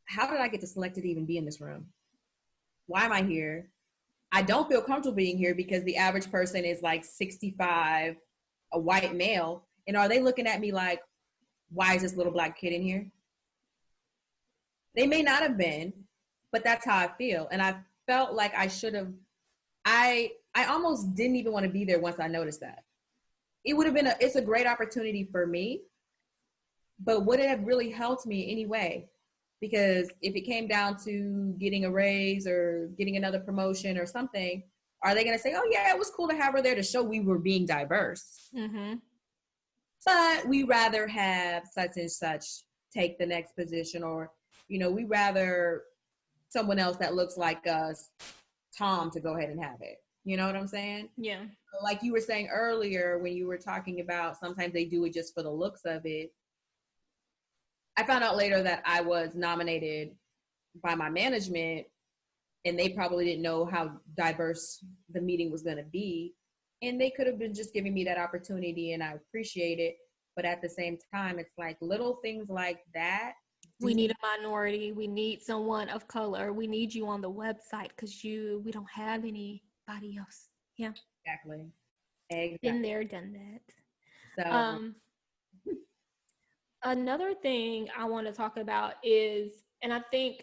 how did I get selected to even be in this room? Why am I here? I don't feel comfortable being here because the average person is like 65, a white male. And are they looking at me like, why is this little Black kid in here? They may not have been, but that's how I feel. And I felt like I should have, I almost didn't even want to be there once I noticed that. It would have been it's a great opportunity for me, but would it have really helped me anyway? Because if it came down to getting a raise or getting another promotion or something, are they going to say, oh yeah, it was cool to have her there to show we were being diverse, but we rather have such and such take the next position, or we rather someone else that looks like us, Tom, to go ahead and have it. You know what I'm saying? Yeah. Like you were saying earlier when you were talking about sometimes they do it just for the looks of it. I found out later that I was nominated by my management, and they probably didn't know how diverse the meeting was going to be. And they could have been just giving me that opportunity, and I appreciate it. But at the same time, it's like little things like that. We need a minority. We need someone of color. We need you on the website because we don't have anybody else. Yeah. Exactly. Been there, done that. So another thing I want to talk about is, and I think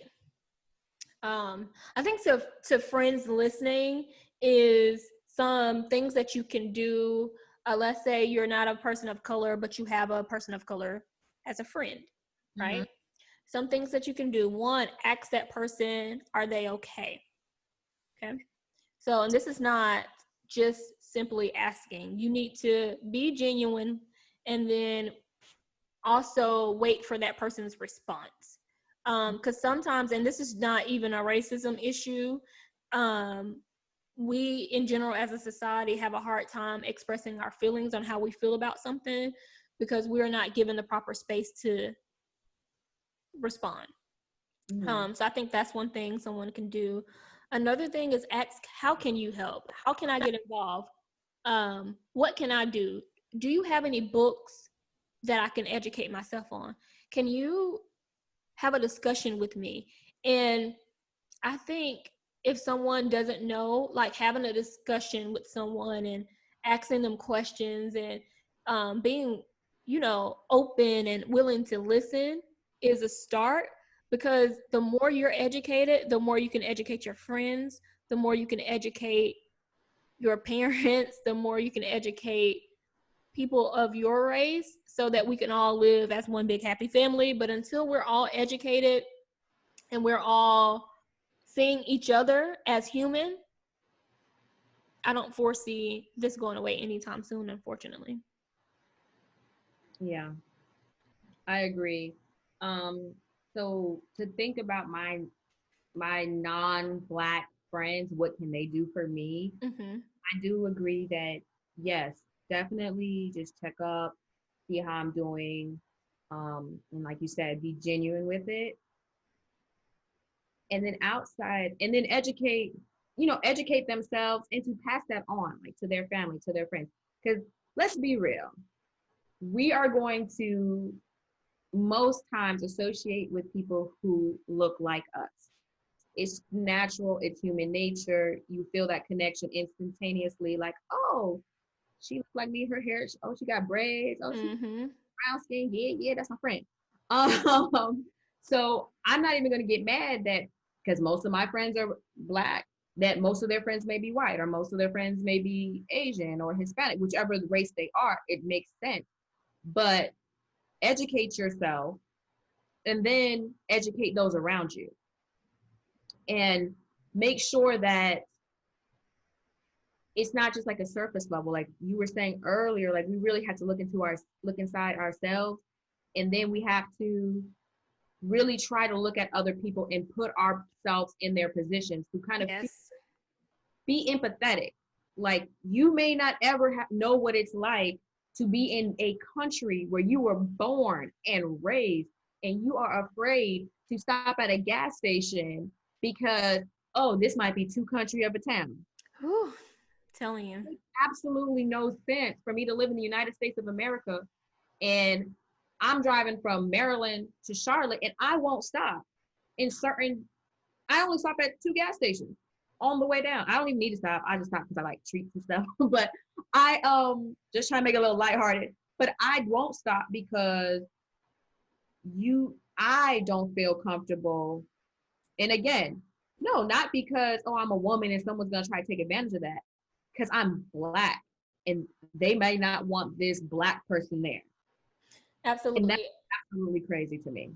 to friends listening, is some things that you can do. Let's say you're not a person of color, but you have a person of color as a friend, right? Some things that you can do. One, ask that person, are they okay? Okay. So, and this is not just simply asking. You need to be genuine and then also wait for that person's response. Because sometimes, and this is not even a racism issue, we in general as a society have a hard time expressing our feelings on how we feel about something because we're not given the proper space to respond. So I think that's one thing someone can do. Another thing is ask, how can you help? How can I get involved? What can I do? Do you have any books that I can educate myself on? Can you have a discussion with me? And I think if someone doesn't know, like having a discussion with someone and asking them questions and being, open and willing to listen is a start, because the more you're educated, the more you can educate your friends, the more you can educate your parents, the more you can educate people of your race, so that we can all live as one big happy family. But until we're all educated and we're all seeing each other as human, I don't foresee this going away anytime soon, unfortunately. Yeah, I agree. So to think about my non-Black friends, what can they do for me? I do agree that yes, definitely just check up, see how I'm doing, and like you said, be genuine with it, and then educate, educate themselves and to pass that on, like to their family, to their friends. Because let's be real, we are going to most times associate with people who look like us. It's natural, it's human nature. You feel that connection instantaneously, like, oh, she looks like me, her hair, oh, she got braids, oh, she brown skin, yeah, that's my friend. So I'm not even gonna get mad that, because most of my friends are Black, that most of their friends may be white, or most of their friends may be Asian or Hispanic, whichever race they are, it makes sense. But educate yourself and then educate those around you. And make sure that it's not just like a surface level, like you were saying earlier, like we really have to look inside ourselves, and then we have to really try to look at other people and put ourselves in their positions to kind of be empathetic. Like you may not ever know what it's like to be in a country where you were born and raised, and you are afraid to stop at a gas station because, oh, this might be too country of a town. Whew, telling you. It makes absolutely no sense for me to live in the United States of America, and I'm driving from Maryland to Charlotte, and I won't stop I only stop at 2 gas stations on the way down. I don't even need to stop. I just stop because I like treats and stuff. But I just try to make it a little lighthearted. But I won't stop because I don't feel comfortable. And again, no, not because, oh, I'm a woman and someone's gonna try to take advantage of that. Because I'm Black and they may not want this Black person there. Absolutely. And that's absolutely crazy to me.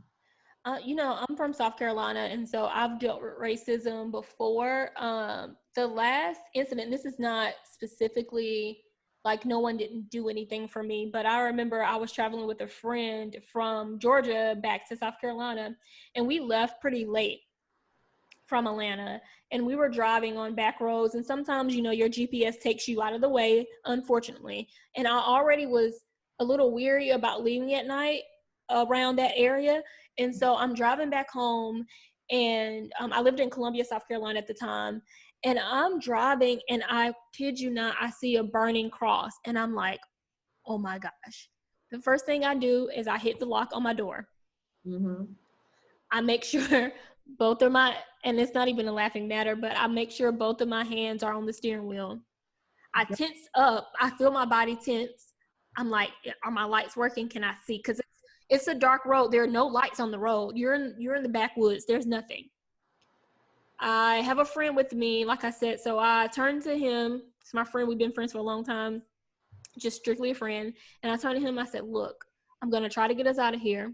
I'm from South Carolina, and so I've dealt with racism before. The last incident, this is not specifically like no one didn't do anything for me, but I remember I was traveling with a friend from Georgia back to South Carolina, and we left pretty late from Atlanta, and we were driving on back roads, and sometimes, your GPS takes you out of the way, unfortunately. And I already was a little weary about leaving at night around that area. And so I'm driving back home, and I lived in Columbia, South Carolina at the time. And I'm driving, and I kid you not, I see a burning cross, and I'm like, oh my gosh. The first thing I do is I hit the lock on my door. Mm-hmm. I make sure both of my, and it's not even a laughing matter, but I make sure both of my hands are on the steering wheel. I tense up. I feel my body tense. I'm like, are my lights working? Can I see? Because it's a dark road. There are no lights on the road. You're in the backwoods. There's nothing. I have a friend with me, like I said, so I turned to him. It's my friend. We've been friends for a long time, just strictly a friend. And I turned to him. I said, look, I'm going to try to get us out of here.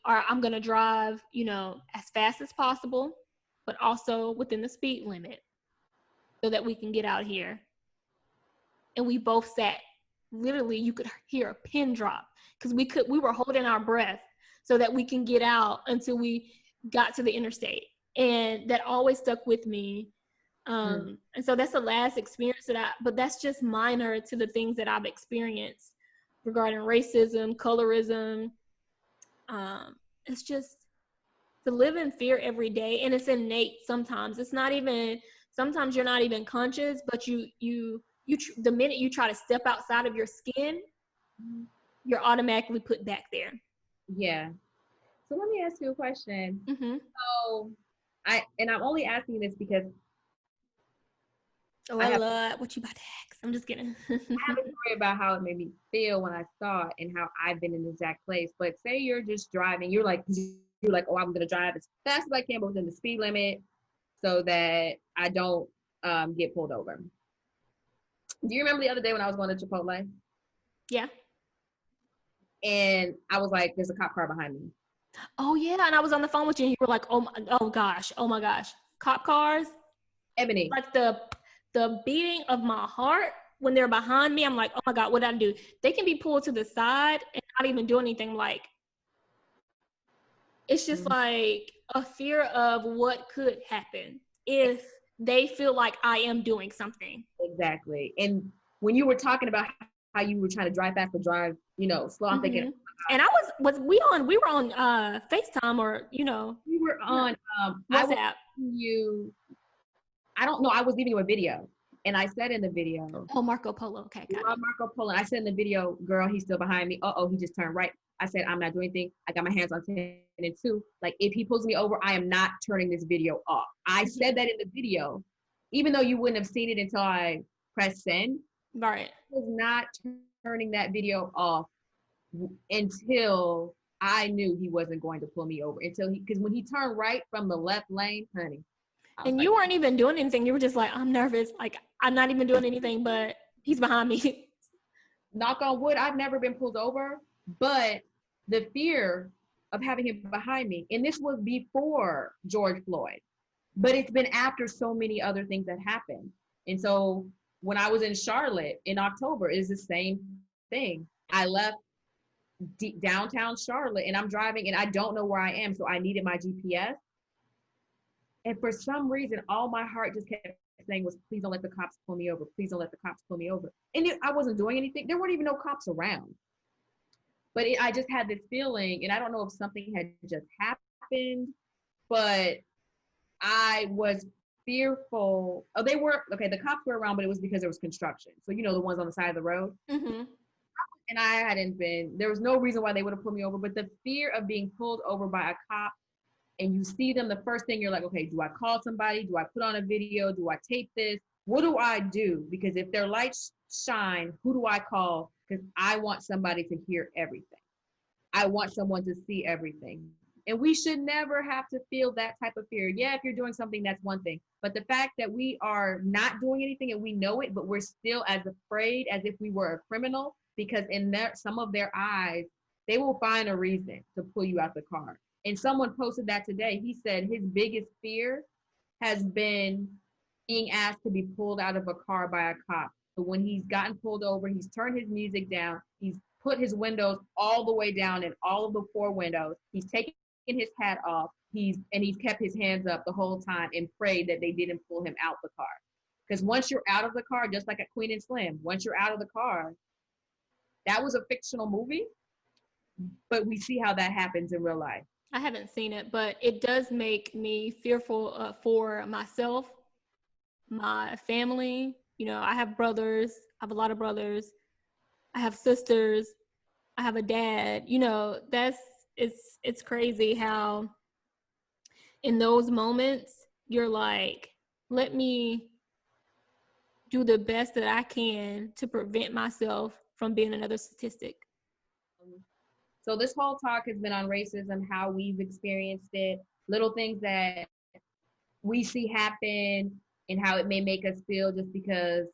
I'm going to drive, as fast as possible, but also within the speed limit so that we can get out here. And we both sat, literally, you could hear a pin drop because we were holding our breath so that we can get out until we got to the interstate. And that always stuck with me. And so that's the last experience but that's just minor to the things that I've experienced regarding racism, colorism. It's just to live in fear every day, and it's innate sometimes. It's not even, sometimes you're not even conscious, but the minute you try to step outside of your skin, you're automatically put back there. Yeah. So let me ask you a question. Mm-hmm. So I'm only asking this because I love what you about to ask. I'm just kidding. I have a story about how it made me feel when I saw it and how I've been in the exact place. But say you're just driving, you're like, oh, I'm gonna drive as fast as I can, but within the speed limit, so that I don't get pulled over. Do you remember the other day when I was going to Chipotle? Yeah. And I was like, there's a cop car behind me. Oh yeah, and I was on the phone with you, and you were like, oh my gosh, cop cars. Ebony. Like the beating of my heart when they're behind me, I'm like, oh my God, what did I do? They can be pulled to the side and not even do anything. Like, it's just like a fear of what could happen if they feel like I am doing something. Exactly. And when you were talking about how you were trying to drive fast or drive, slow, I'm thinking. And I we were on FaceTime or, we were on WhatsApp. I don't know. I was leaving you a video, and I said in the video, "Oh, Marco Polo." Okay, got it. Marco Polo. I said in the video, "Girl, he's still behind me. He just turned right." I said, "I'm not doing anything. I got my hands on 10 and 2. Like, if he pulls me over, I am not turning this video off." I said that in the video, even though you wouldn't have seen it until I pressed send. Right. I was not turning that video off until I knew he wasn't going to pull me over. Because when he turned right from the left lane, honey. And you weren't even doing anything. You were just like, I'm nervous. Like, I'm not even doing anything, but he's behind me. Knock on wood, I've never been pulled over, but the fear of having him behind me, and this was before George Floyd, but it's been after so many other things that happened. And so when I was in Charlotte in October, it's the same thing. I left downtown Charlotte and I'm driving and I don't know where I am. So I needed my GPS. And for some reason, all my heart just kept saying was, please don't let the cops pull me over. Please don't let the cops pull me over. And I wasn't doing anything. There weren't even no cops around. But I just had this feeling, and I don't know if something had just happened, but I was fearful. Oh, they were, okay, the cops were around, but it was because there was construction. So, the ones on the side of the road. Mm-hmm. And I hadn't been, there was no reason why they would have pulled me over, but the fear of being pulled over by a cop, and you see them, the first thing you're like, okay, do I call somebody? Do I put on a video? Do I tape this? What do I do? Because if their lights shine, who do I call? Because I want somebody to hear everything. I want someone to see everything. And we should never have to feel that type of fear. Yeah, if you're doing something, that's one thing. But the fact that we are not doing anything and we know it, but we're still as afraid as if we were a criminal, because in some of their eyes, they will find a reason to pull you out the car. And someone posted that today. He said his biggest fear has been being asked to be pulled out of a car by a cop. So when he's gotten pulled over, he's turned his music down, he's put his windows all the way down in all of the four windows, he's taken his hat off, he's kept his hands up the whole time and prayed that they didn't pull him out the car. Because once you're out of the car, just like at Queen and Slim, once you're out of the car, that was a fictional movie, but we see how that happens in real life. I haven't seen it, but it does make me fearful for myself, my family. You know, I have brothers. I have a lot of brothers. I have sisters. I have a dad. You know, it's crazy how in those moments you're like, let me do the best that I can to prevent myself from being another statistic. So this whole talk has been on racism, how we've experienced it, little things that we see happen and how it may make us feel, just because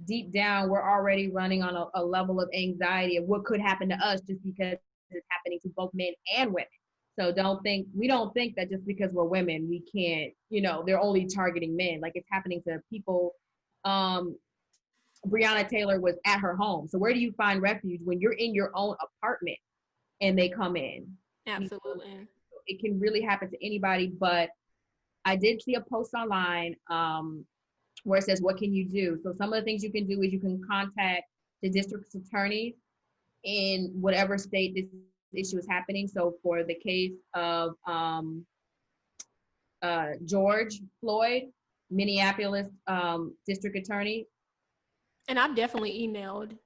deep down we're already running on a level of anxiety of what could happen to us just because it's happening to both men and women. So we don't think that just because we're women, we can't, you know, they're only targeting men. Like, it's happening to people. Breonna Taylor was at her home. So where do you find refuge when you're in your own apartment and they come in? Absolutely. It can really happen to anybody. But I did see a post online where it says, what can you do? So some of the things you can do is you can contact the district attorneys in whatever state this issue is happening. So for the case of George Floyd, Minneapolis district attorney. And I've definitely emailed.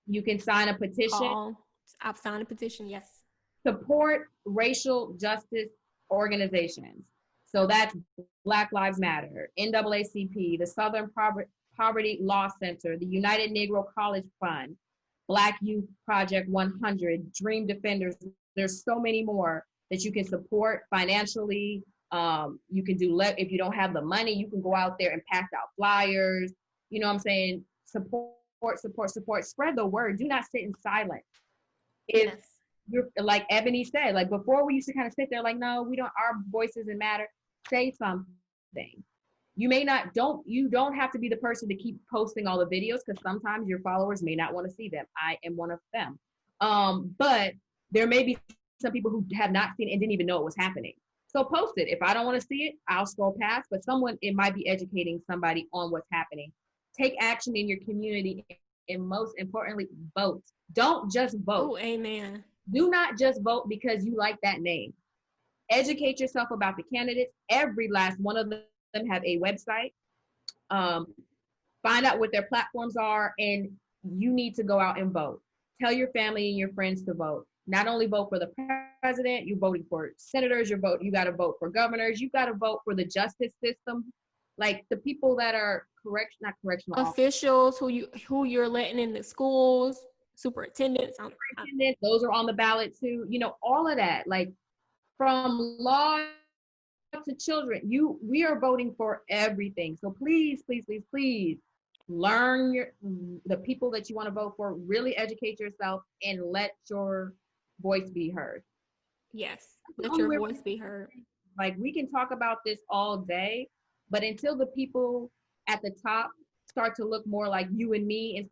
You can sign a petition. I've signed a petition, yes. Support racial justice organizations. So that's Black Lives Matter, NAACP, the Southern Poverty Law Center, the United Negro College Fund, Black Youth Project 100, Dream Defenders. There's so many more that you can support financially. You can do, if you don't have the money, you can go out there and pass out flyers. You know what I'm saying? Support, spread the word. Do not sit in silence. If you're, like Ebony said, like before we used to kind of sit there like, no, we don't, our voice doesn't matter. Say something. You don't have to be the person to keep posting all the videos, because sometimes your followers may not want to see them. I am one of them. But there may be some people who have not seen it and didn't even know it was happening. So post it. If I don't want to see it, I'll scroll past, but it might be educating somebody on what's happening. Take action in your community, and most importantly, vote. Don't just vote. Oh, amen. Do not just vote because you like that name. Educate yourself about the candidates. Every last one of them have a website. Find out what their platforms are, and you need to go out and vote. Tell your family and your friends to vote. Not only vote for the president, you're voting for senators, you got to vote for governors, you got to vote for the justice system, like the people that are not correctional officials, who you're letting in the schools, superintendents, those are on the ballot too. You know, all of that, like from law to children, we are voting for everything. So please, please, please, please learn the people that you want to vote for, really educate yourself, and let your voice be heard. Yes, let your voice be heard. Like, we can talk about this all day, but until the people at the top start to look more like you and me, and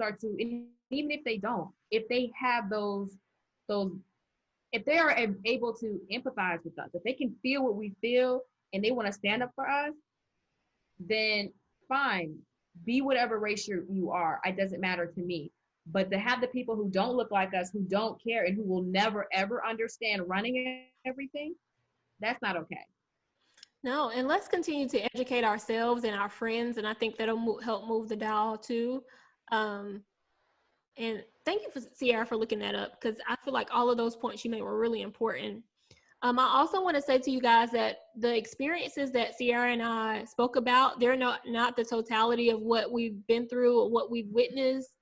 even if they don't, if they have if they are able to empathize with us, if they can feel what we feel and they want to stand up for us, then fine, be whatever race you are. It doesn't matter to me. But to have the people who don't look like us, who don't care, and who will never, ever understand running everything, that's not okay. No, and let's continue to educate ourselves and our friends, and I think that'll help move the dial too. And thank you, Sierra, for looking that up, because I feel like all of those points you made were really important. I also want to say to you guys that the experiences that Sierra and I spoke about, they're not the totality of what we've been through or what we've witnessed.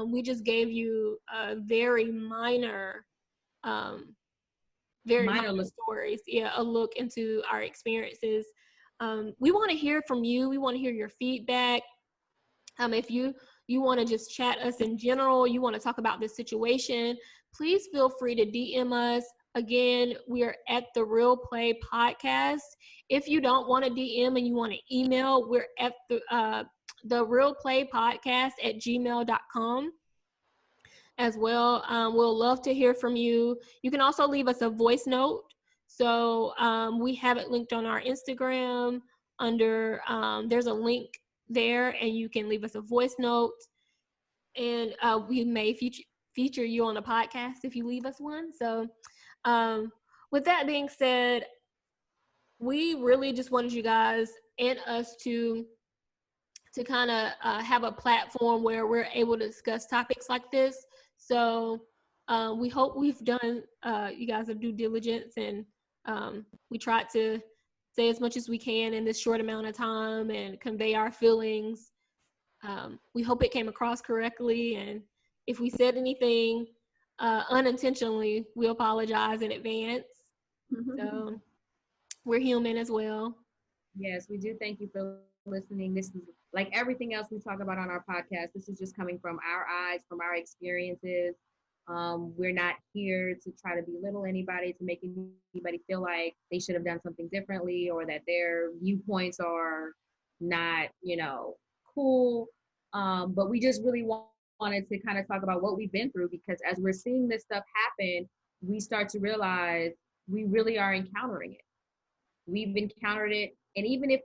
We just gave you a very minor stories, a look into our experiences. We want to hear from you. We want to hear your feedback. If you you want to just chat us in general, you want to talk about this situation, please feel free to DM us. Again, we are at the Real Play Podcast. If you don't want to DM and you want to email, we're at the Real Play Podcast at gmail.com as well. We'll love to hear from you. You can also leave us a voice note. So we have it linked on our Instagram under, there's a link there, and you can leave us a voice note, and we may feature you on the podcast if you leave us one. So with that being said, we really just wanted you guys and us to kind of have a platform where we're able to discuss topics like this. So we hope we've done you guys a due diligence, and we tried to say as much as we can in this short amount of time and convey our feelings. We hope it came across correctly, and if we said anything unintentionally, we apologize in advance. So we're human as well. Yes, we do. Thank you for listening. This is like everything else we talk about on our podcast. This is just coming from our eyes, from our experiences. We're not here to try to belittle anybody, to make anybody feel like they should have done something differently or that their viewpoints are not, cool. But we just really wanted to kind of talk about what we've been through, because as we're seeing this stuff happen, we start to realize we really are encountering it. We've encountered it. And even if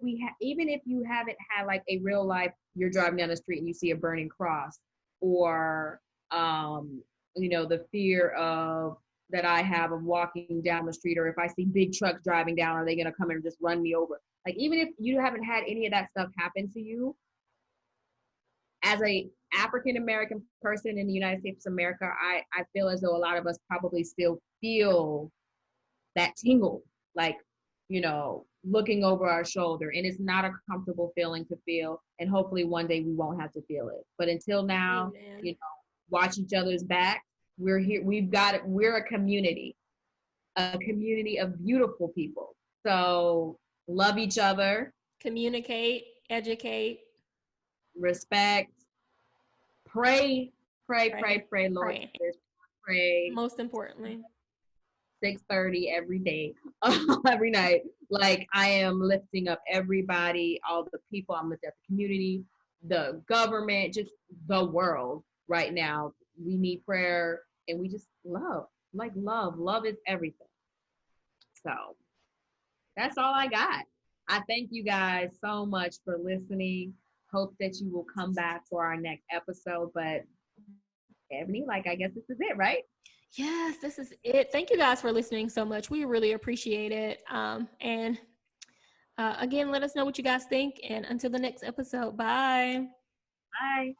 you haven't had like a real life, you're driving down the street and you see a burning cross, or the fear of that I have of walking down the street, or if I see big trucks driving down, are they going to come and just run me over? Like, even if you haven't had any of that stuff happen to you, as a African American person in the United States of America, I feel as though a lot of us probably still feel that tingle, like, looking over our shoulder, and it's not a comfortable feeling to feel, and hopefully one day we won't have to feel it. But until now, watch each other's back. We're here. We're a community of beautiful people. So love each other, communicate, educate, respect, pray, Lord. Pray. Most importantly. 6:30 every day, every night. Like, I am lifting up everybody, all the people. I'm lifting up the community, the government, just the world right now. We need prayer, and we just love. Love is everything. So that's all I got. I thank you guys so much for listening. Hope that you will come back for our next episode. But Ebony, I guess this is it, right? Yes, this is it. Thank you guys for listening so much. We really appreciate it. And again, let us know what you guys think. And until the next episode, bye. Bye.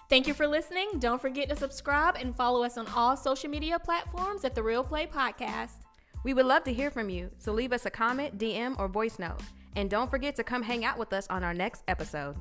Thank you for listening. Don't forget to subscribe and follow us on all social media platforms at The Real Play Podcast. We would love to hear from you, so leave us a comment, DM, or voice note. And don't forget to come hang out with us on our next episode.